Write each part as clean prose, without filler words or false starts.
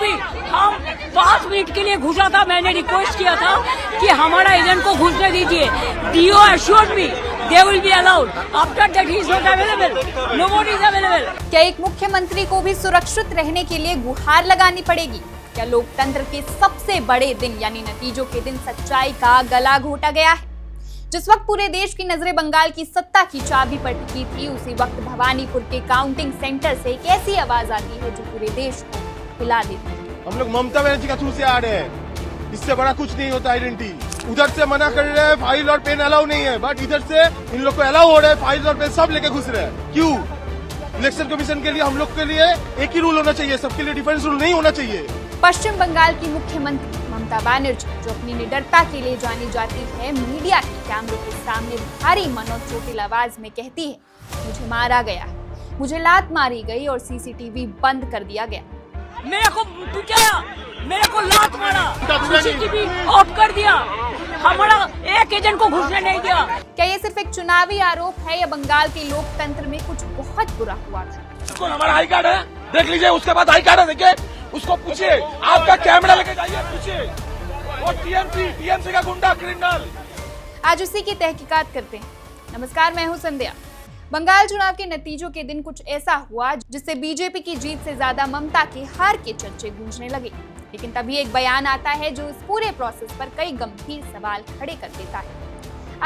भी हम 5 मिनट के लिए घुसा था। मैंने रिक्वेस्ट किया था कि हमारा एजेंट को घुसने दीजिए। DO assured me they will be allowed. After that he is not available. Nobody is available. क्या एक मुख्यमंत्री को भी सुरक्षित रहने के लिए गुहार लगानी पड़ेगी? क्या लोकतंत्र के सबसे बड़े दिन यानी नतीजों के दिन सच्चाई का गला घोटा गया है? जिस वक्त पूरे देश की नजरें बंगाल की सत्ता की चाबी पर टिकी थी, उसी वक्त भवानीपुर के काउंटिंग सेंटर से एक ऐसी आवाज आती है जो पूरे देश को हिला देती है। हम लोग ममता बनर्जी का थ्रू से आ रहे हैं, इससे बड़ा कुछ नहीं होता आइडेंटिटी। उधर से मना कर रहे हैं, फाइल और पेन अलाउ नहीं है, बट इधर से इन लोग को अलाउ हो रहा है, फाइल और पेन सब लेके घुस रहे हैं। क्यों? इलेक्शन कमीशन के लिए हम लोग के लिए एक ही रूल होना चाहिए, सबके लिए डिफरेंट रूल नहीं होना चाहिए। पश्चिम बंगाल की मुख्यमंत्री ममता बनर्जी, जो अपनी निडरता के लिए जानी जाती है, मीडिया के कैमरों के सामने भारी मनोचोटिल आवाज में कहती है, मुझे मारा गया, मुझे लात मारी गई और सीसीटीवी बंद कर दिया गया। मेरे को पिटाया, मेरे को लात मारा, सीसीटीवी ऑफ कर दिया, हमारा एक एजेंट को घुसने नहीं दिया। क्या ये सिर्फ एक चुनावी आरोप है या बंगाल के लोकतंत्र में कुछ बहुत बुरा हुआ था? हमारा आई कार्ड है, देख लीजिए, उसके बाद आई कार्ड है, देखिए, उसको पूछिए, आपका कैमरा लेके जाइए, पूछिए, वो टीएमसी का गुंडा क्रिमिनल। आज उसी की तहकीकात करते हैं। नमस्कार, मैं हूं संध्या। बंगाल चुनाव के नतीजों के दिन कुछ ऐसा हुआ जिससे बीजेपी की जीत से ज्यादा ममता के हार के चर्चे गूंजने लगे। लेकिन तभी एक बयान आता है जो इस पूरे प्रोसेस पर कई गंभीर सवाल खड़े कर देता है।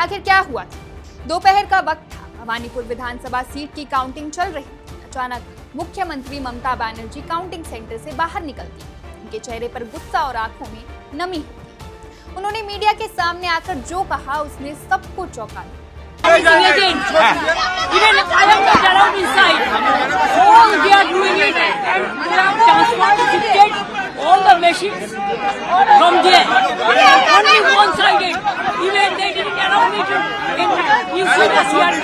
आखिर क्या हुआ था? दोपहर का वक्त था, भवानीपुर विधानसभा सीट की काउंटिंग चल रही। अचानक मुख्यमंत्री ममता बनर्जी काउंटिंग सेंटर से बाहर निकलती। उनके चेहरे पर गुस्सा और आंखों में नमी होती। उन्होंने मीडिया के सामने आकर जो कहा, उसने सबको चौंका दिया। Even I am not allowed inside. All they are doing it, and they have transferred all the machines from there. Only one-sided. Even they didn't allow me to enter. You see the CRP.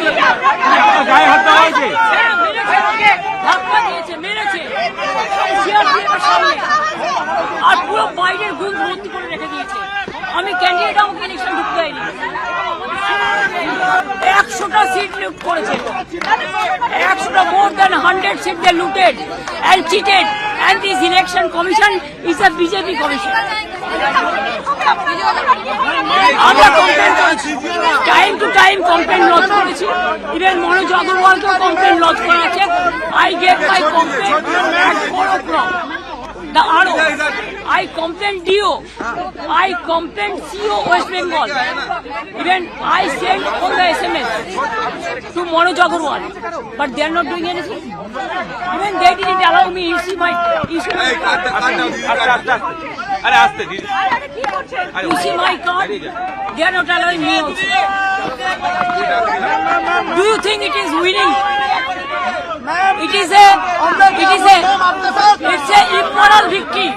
ধাক্কা দিয়েছে, মেরেছে CRP এর সামনে, আর পুরো বাইরের গুণ ভর্তি করে রেখে দিয়েছে। আমি ক্যান্ডিডেট, আমাকে ইলেকশন ঢুকতে হয়নি। 100টা সিট লুট করেছে, 100টা more than 100 seats they looted and cheated, and this election commission is a BJP commission. আমরা কমপ্লেন করেছি, time to time complain lodge করেছি, ইভেন মনোজ আগরওয়ালকেও কমপ্লেন লজ করা আছে। I gave my complaint at 4 o'clock. The RO, I complained DO, I complained CO West Bengal, even I sent all the SMS to Manoj Agarwal, but they are not doing anything. Even they didn't allow me. You see my card. They are not allowing me also. Do you think it is winning? It's a immoral victory,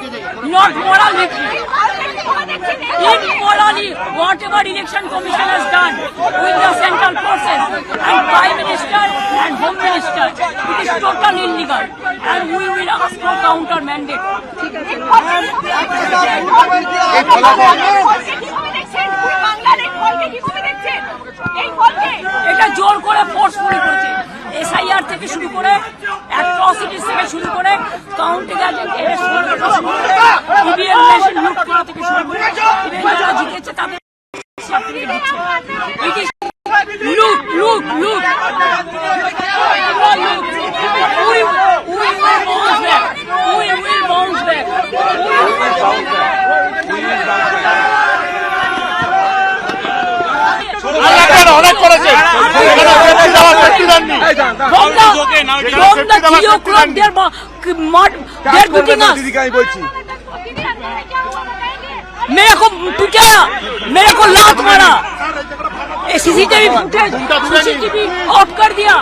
not moral victory. Immorally, whatever election commission has done with the central forces and prime minister and home minister, it is totally illegal, and we will ask for counter mandate. এটা জোর করে forcefully করেছে। SIR থেকে শুরু করে, atrocities থেকে শুরু করে, কাউন্টিং এজেন্ট এরেস্ট থেকে শুরু করে, ইভিএম মেশিন লুট করা থেকে শুরু করে, ইভেন যারা জিতেছে তাদের সার্টিফিকেট দিচ্ছে। ইট ইজ লুট লুট লুট। We will bounce back. We will bounce back. অনেক করেছে। From the 3 o'clock they're beating us. मेरे को पिटाया, मेरे को लात मारा, सीसीटीवी ऑफ कर दिया,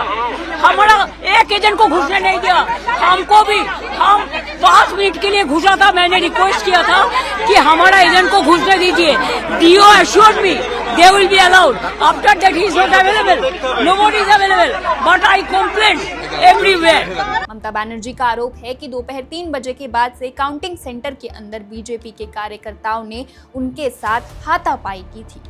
हमारा एक एजेंट को घुसने नहीं दिया। हमको भी हम 5 मिनट के लिए घुसा था। मैंने रिक्वेस्ट किया था कि हमारा एजेंट को घुसने दीजिए। DO assured me they will be allowed. After that he is not available. Nobody is available. But I complained everywhere. Mamata Banerjee का आरोप है कि दोपहर 3 बजे के बाद से काउंटिंग सेंटर के अंदर बीजेपी के कार्यकर्ताओं ने उनके साथ हाथापाई की थी।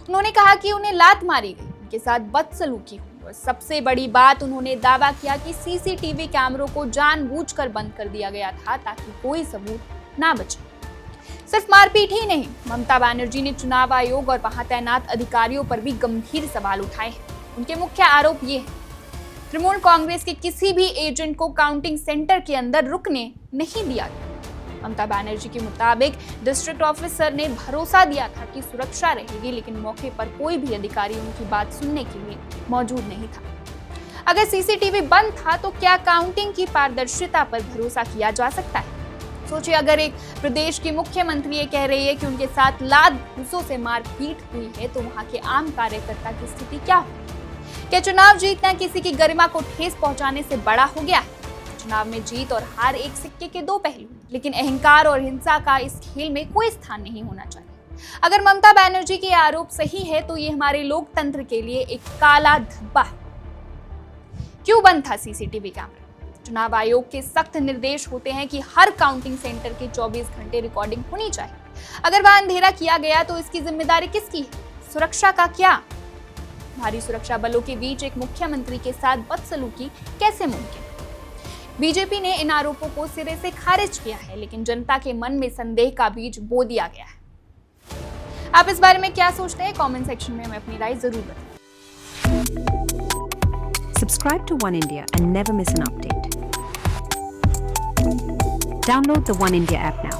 उन्होंने कहा कि उन्हें लात मारी गई, उनके साथ बदसलूकी हुई। और सबसे बड़ी बात, उन्होंने दावा किया कि सीसीटीवी कैमरों को जानबूझकर बंद कर दिया गया था ताकि कोई सबूत ना बचे। सिर्फ मारपीट ही नहीं, ममता बनर्जी ने चुनाव आयोग और वहां तैनात अधिकारियों पर भी गंभीर सवाल उठाए हैं। उनके मुख्य आरोप ये है, तृणमूल कांग्रेस के किसी भी एजेंट को काउंटिंग सेंटर के अंदर रुकने नहीं दिया गया। ममता बनर्जी के मुताबिक डिस्ट्रिक्ट ऑफिसर ने भरोसा दिया था कि सुरक्षा रहेगी, लेकिन मौके पर कोई भी अधिकारी उनकी बात सुनने के लिए मौजूद नहीं था। अगर सीसीटीवी बंद था तो क्या काउंटिंग की पारदर्शिता पर भरोसा किया जा सकता है? सोचिए, अगर एक प्रदेश की मुख्यमंत्री ये कह रही है कि उनके साथ लात घूंसों से मारपीट हुई है, तो वहां के आम कार्यकर्ता की स्थिति क्या हो? क्या चुनाव जीतना किसी की गरिमा को ठेस पहुंचाने से बड़ा हो गया? चुनाव में जीत और हार एक सिक्के के दो पहलू, लेकिन अहंकार और हिंसा का इस खेल में कोई स्थान नहीं होना चाहिए। अगर ममता बनर्जी के आरोप सही है तो ये हमारे लोकतंत्र के लिए एक काला धब्बा है। क्यों बंद था सीसीटीवी कैमरा? चुनाव आयोग के सख्त निर्देश होते हैं कि हर काउंटिंग सेंटर के 24 घंटे रिकॉर्डिंग होनी चाहिए। अगर वहां अंधेरा किया गया तो इसकी जिम्मेदारी किसकी है? सुरक्षा का क्या? भारी सुरक्षा बलों के बीच एक मुख्यमंत्री के साथ बदसलूकी कैसे मुमकिन? बीजेपी ने इन आरोपों को सिरे से खारिज किया है, लेकिन जनता के मन में संदेह का बीज बो दिया गया है। आप इस बारे में क्या सोचते हैं? कमेंट सेक्शन में हमें अपनी राय जरूर बताएं। Subscribe to One India and never miss an update. Download the One India app now.